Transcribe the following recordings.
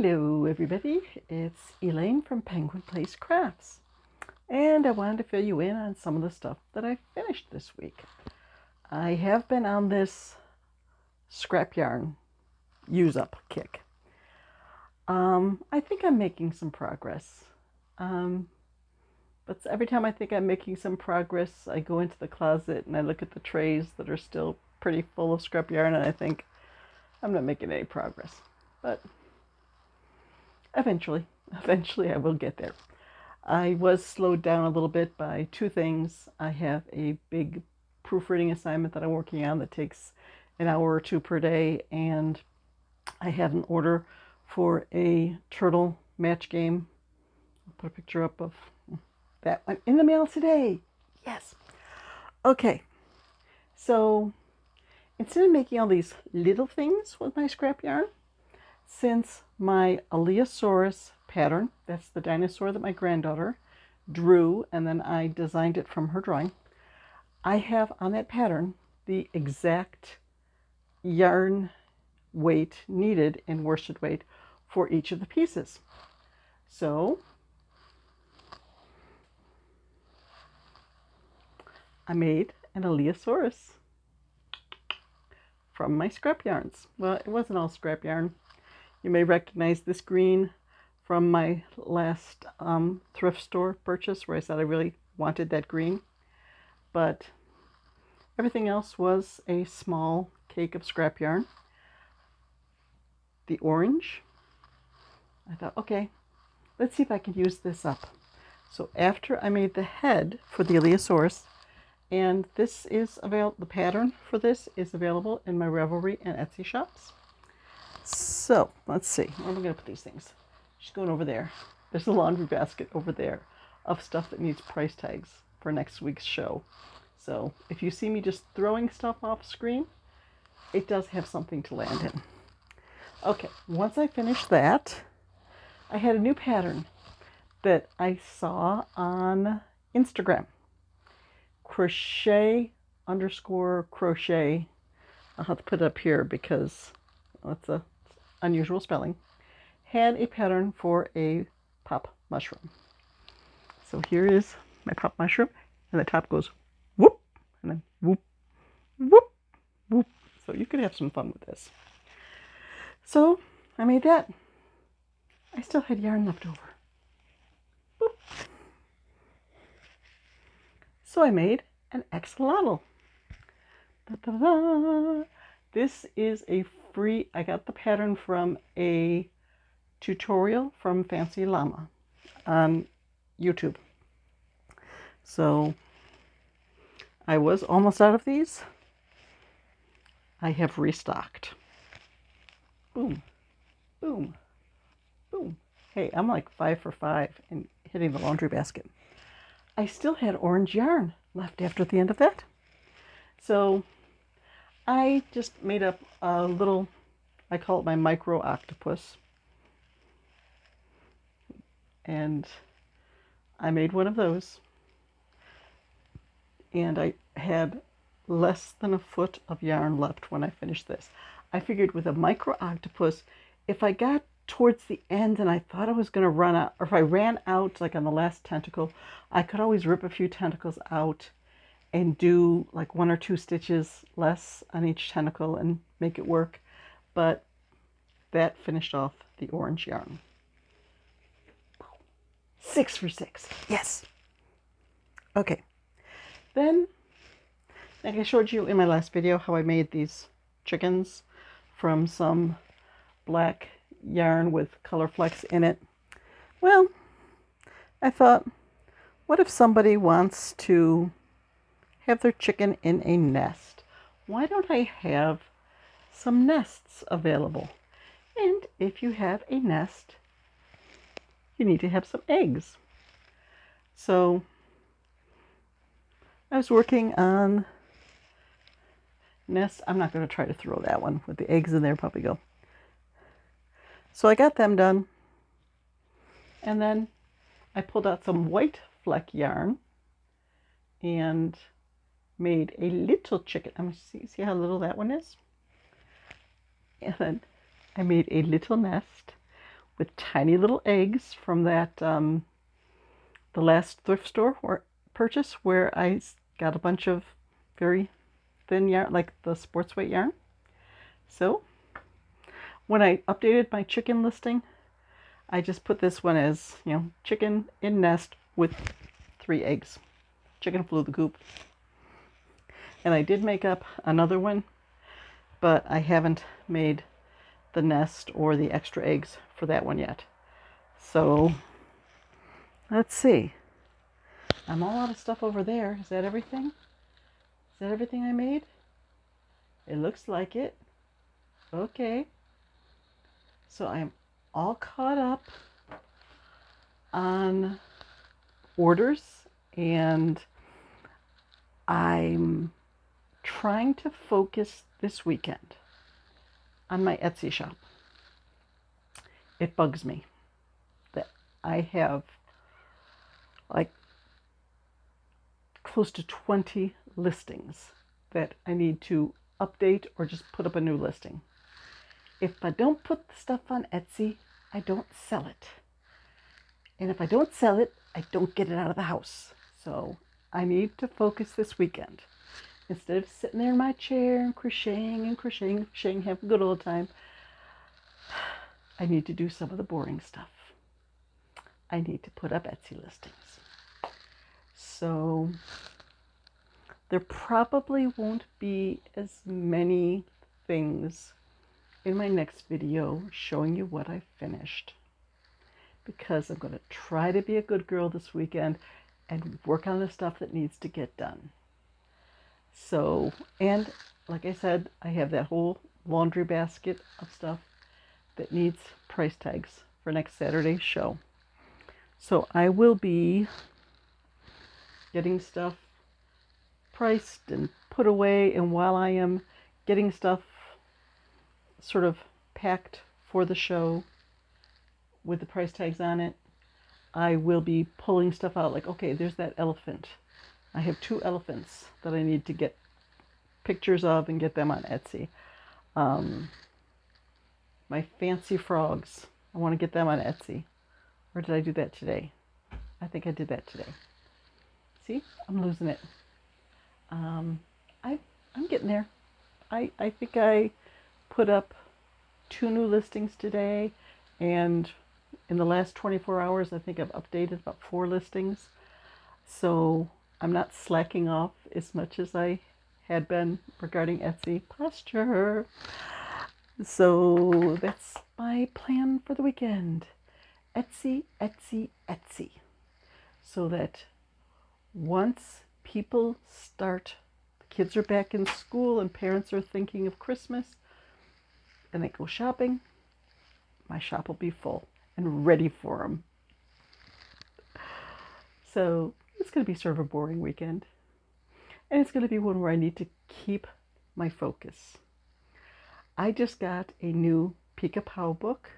Hello everybody, it's Elaine from Penguin Place Crafts, and I wanted to fill you in on some of the stuff that I finished this week. I have been on this scrap yarn use up kick. I think I'm making some progress, but every time I think I'm making some progress, I go into the closet and I look at the trays that are still pretty full of scrap yarn, and I think I'm not making any progress, but eventually I will get there. I was slowed down a little bit by two things. I have a big proofreading assignment that I'm working on that takes an hour or two per day, and I had an order for a turtle match game. I'll put a picture up of that one in the mail today. Yes. Okay, so instead of making all these little things with my scrap yarn, since my Aliyasaurus pattern, that's the dinosaur that my granddaughter drew, and then I designed it from her drawing, I have on that pattern the exact yarn weight needed in worsted weight for each of the pieces. So I made an Aliyasaurus from my scrap yarns. Well, it wasn't all scrap yarn. You may recognize this green from my last thrift store purchase where I said I really wanted that green. But everything else was a small cake of scrap yarn. The orange, I thought, okay, let's see if I can use this up. So after I made the head for the Aliyasaurus, and this is available, the pattern for this is available in my Ravelry and Etsy shops. So let's see, where am I going to put these things? She's going over there. There's a laundry basket over there of stuff that needs price tags for next week's show. So if you see me just throwing stuff off screen, it does have something to land in. Okay, once I finished that, I had a new pattern that I saw on Instagram. Crochet_crochet. I'll have to put it up here because it's a unusual spelling. Had a pattern for a pop mushroom. So here is my pop mushroom, and the top goes whoop, and then whoop, whoop, whoop. So you could have some fun with this. So I made that. I still had yarn left over. Boop. So I made an axolotl. Da-da-da. This is a free, I got the pattern from a tutorial from Fancy Llama on YouTube. So I was almost out of these. I have restocked. Boom, boom, boom. Hey, I'm like 5 for 5 in hitting the laundry basket. I still had orange yarn left after the end of that. So I just made up a little, I call it my micro-octopus. And I made one of those. And I had less than a foot of yarn left when I finished this. I figured with a micro-octopus, if I got towards the end and I thought I was going to run out, or if I ran out like on the last tentacle, I could always rip a few tentacles out and do like 1 or 2 stitches less on each tentacle and make it work. But that finished off the orange yarn. 6 for 6. Yes. Okay. Then, like I showed you in my last video, how I made these chickens from some black yarn with color flecks in it. Well, I thought, what if somebody wants to have their chicken in a nest? Why don't I have some nests available? And if you have a nest, you need to have some eggs. So I was working on nests. I'm not going to try to throw that one with the eggs in there, probably go. So I got them done. And then I pulled out some white fleck yarn and made a little chicken. I'm see how little that one is? And then I made a little nest with tiny little eggs from that the last thrift store purchase where I got a bunch of very thin yarn, like the sports weight yarn. So when I updated my chicken listing, I just put this one as, chicken in nest with 3 eggs. Chicken flew the coop. And I did make up another one, but I haven't made the nest or the extra eggs for that one yet. So let's see. I'm all out of stuff over there. Is that everything? Is that everything I made? It looks like it. Okay. So I'm all caught up on orders, and I'm trying to focus this weekend on my Etsy shop. It bugs me that I have like close to 20 listings that I need to update or just put up a new listing. If I don't put the stuff on Etsy, I don't sell it. And if I don't sell it, I don't get it out of the house. So I need to focus this weekend. Instead of sitting there in my chair and crocheting, have a good old time, I need to do some of the boring stuff. I need to put up Etsy listings. So there probably won't be as many things in my next video showing you what I finished, because I'm going to try to be a good girl this weekend and work on the stuff that needs to get done. So, and like I said, I have that whole laundry basket of stuff that needs price tags for next Saturday's show. So I will be getting stuff priced and put away, and while I am getting stuff sort of packed for the show with the price tags on it, I will be pulling stuff out. Like, okay, there's that elephant. I have 2 elephants that I need to get pictures of and get them on Etsy. My fancy frogs, I want to get them on Etsy. Or did I do that today? I think I did that today. See, I'm losing it. I'm getting there. I think I put up 2 new listings today, and in the last 24 hours, I think I've updated about 4 listings. So I'm not slacking off as much as I had been regarding Etsy. Posture. So that's my plan for the weekend. Etsy, Etsy, Etsy. So that once people start, the kids are back in school and parents are thinking of Christmas and they go shopping, my shop will be full and ready for them. So it's going to be sort of a boring weekend. And it's going to be one where I need to keep my focus. I just got a new Pick-a-Pow book.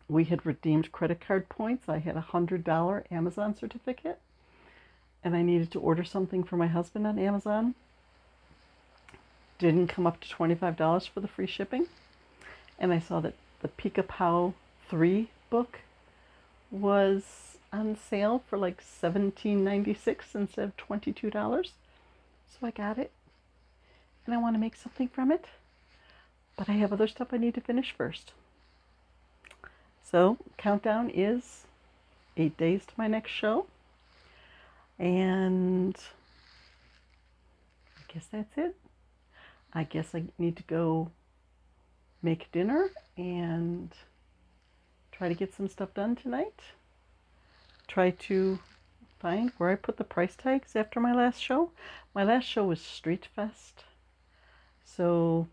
We had redeemed credit card points. I had a $100 Amazon certificate, and I needed to order something for my husband on Amazon. Didn't come up to $25 for the free shipping. And I saw that the Pick-a-Pow 3 book was on sale for like $17.96 instead of $22. So I got it, and I want to make something from it, but I have other stuff I need to finish first. So countdown is 8 days to my next show, and I guess that's it. I guess I need to go make dinner and try to get some stuff done tonight. Try to find where I put the price tags after my last show. My last show was Street Fest, so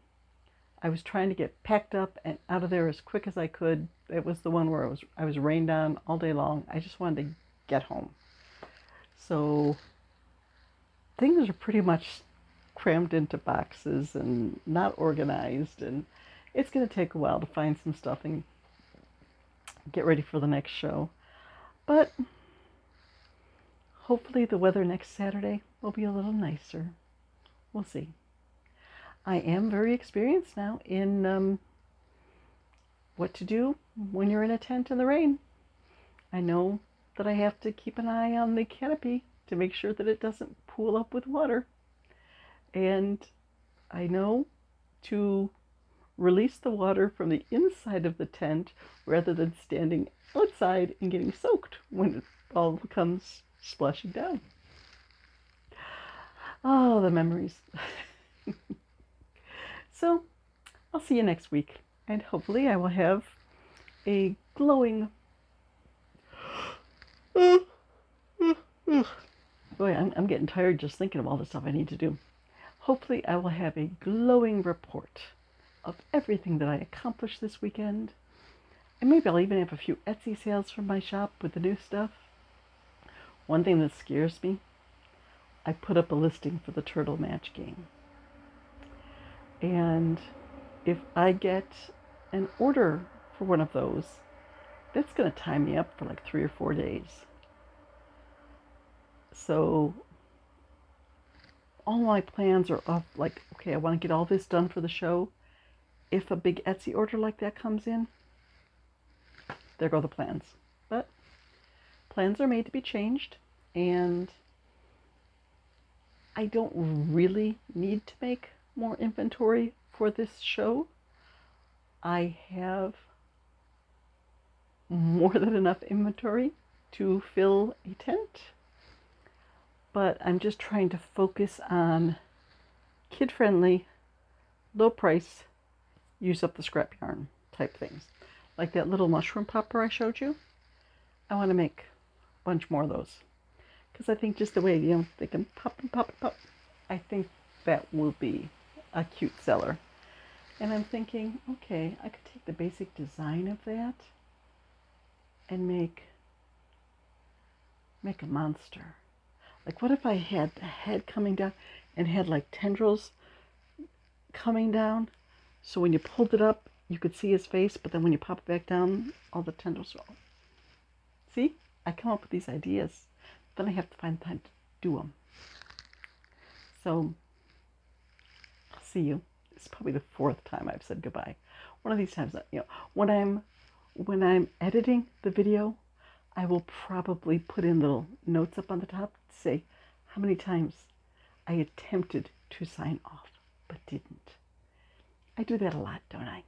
I was trying to get packed up and out of there as quick as I could. It was the one where I was rained on all day long. I just wanted to get home. So things are pretty much crammed into boxes and not organized, and it's going to take a while to find some stuff and get ready for the next show. But hopefully the weather next Saturday will be a little nicer. We'll see. I am very experienced now in what to do when you're in a tent in the rain. I know that I have to keep an eye on the canopy to make sure that it doesn't pool up with water. And I know to release the water from the inside of the tent rather than standing outside and getting soaked when it all comes splashing down. Oh, the memories. So, I'll see you next week, and hopefully I will have a glowing... Boy, I'm getting tired just thinking of all the stuff I need to do. Hopefully I will have a glowing report of everything that I accomplished this weekend. And maybe I'll even have a few Etsy sales from my shop with the new stuff. One thing that scares me, I put up a listing for the Turtle Match game. And if I get an order for one of those, that's going to tie me up for like 3 or 4 days. So all my plans are off, like, okay, I want to get all this done for the show. If a big Etsy order like that comes in, there go the plans. But plans are made to be changed, and I don't really need to make more inventory for this show. I have more than enough inventory to fill a tent, but I'm just trying to focus on kid-friendly, low-price, use up the scrap yarn type things. Like that little mushroom popper I showed you. I want to make a bunch more of those. Because I think just the way, they can pop and pop and pop, I think that will be a cute seller. And I'm thinking, okay, I could take the basic design of that and make a monster. Like, what if I had the head coming down and had like tendrils coming down, so when you pulled it up, you could see his face, but then when you pop it back down, all the tendrils are... See? I come up with these ideas. Then I have to find time to do them. So, I'll see you. It's probably the 4th time I've said goodbye. One of these times, when I'm editing the video, I will probably put in little notes up on the top to say how many times I attempted to sign off, but didn't. I do that a lot, don't I?